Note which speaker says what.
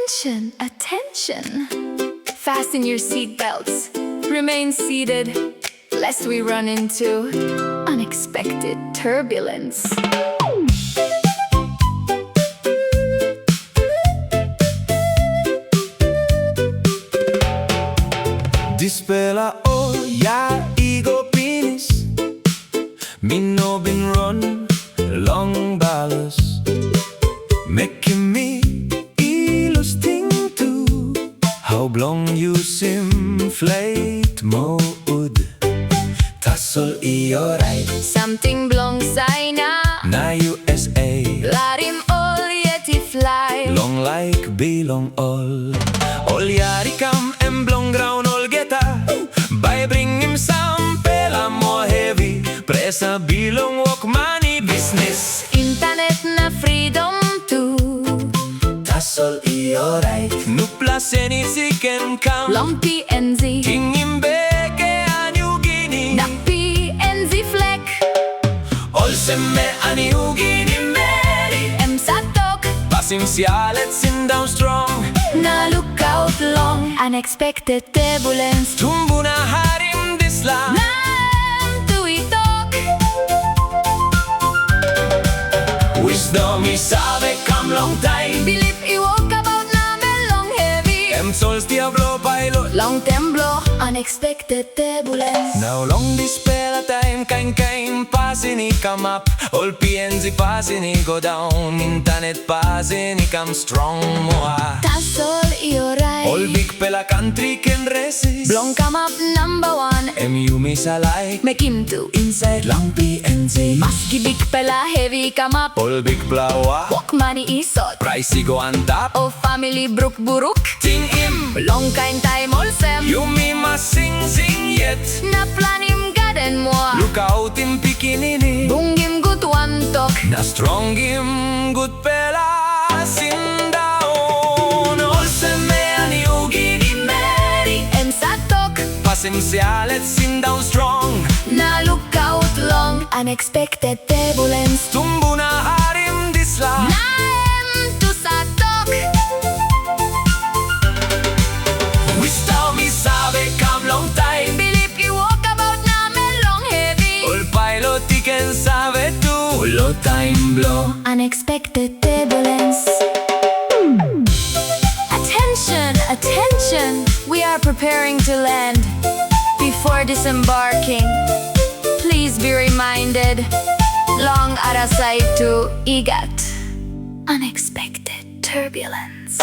Speaker 1: Attention, attention. Fasten your seatbelts. Remain seated, lest we run into unexpected turbulence.
Speaker 2: Dispela ja igo pinis. Minno bin run long balas. Making me ilus ting to. How blong you simflate mode. Tassol iyo right.
Speaker 1: Something blong sana.
Speaker 2: Na USA.
Speaker 1: Larim all yeti fly.
Speaker 2: Long like bilong all. All yari kam en blong ground all geta. By bring him some pela more heavy. Presa bilong walk money business.
Speaker 1: Internet na freedom too.
Speaker 2: Tassol iyo right. Nupla seni siken kam.
Speaker 1: Long PNG.
Speaker 2: Tingin beke a Niugini.
Speaker 1: Na PNG fleck.
Speaker 2: All semme a Niugini Meri.
Speaker 1: Wantok.
Speaker 2: Pasim sialet sin down strong.
Speaker 1: Na lookout long. Unexpected turbulence.
Speaker 2: Tumbu na harim disla.
Speaker 1: Nam tuitok.
Speaker 2: Wisdom isabe kam long time.
Speaker 1: Believe you walk about na long heavy.
Speaker 2: Em sols diablo pilot.
Speaker 1: Long temblo. Unexpected turbulence.
Speaker 2: Now long dispela time kain passing come up. All PNG passing go down. Internet passing come strong moa.
Speaker 1: Tassol iyo right.
Speaker 2: All big pela country can resist.
Speaker 1: Blong come up number one.
Speaker 2: MU miss alike.
Speaker 1: Make him two.
Speaker 2: Inside long PNG.
Speaker 1: Maski big pela heavy come up.
Speaker 2: All big plawa.
Speaker 1: Walk money isot.
Speaker 2: Pricey go on top.
Speaker 1: Oh family brook buruk.
Speaker 2: Ting him.
Speaker 1: Long kind time all sem.
Speaker 2: You me must sing yet.
Speaker 1: Na plan him garden moi.
Speaker 2: Look out in Pikinini.
Speaker 1: Bung him good Wantok.
Speaker 2: Na strong him good pela sin down. All semme a Niugini Meri.
Speaker 1: En satok.
Speaker 2: Pasim sialet sin down strong.
Speaker 1: Na lookout long. Unexpected turbulence.
Speaker 2: Tumbu na harim disla.
Speaker 1: Na to satok.
Speaker 2: Wisdom isabe kam long time.
Speaker 1: Believe you walk about na long heavy.
Speaker 2: All pilot can sabe tu. All time blow.
Speaker 1: Unexpected turbulence. Attention, attention. We are preparing to land. Before disembarking, please be reminded. Long arasay to igat. Unexpected turbulence.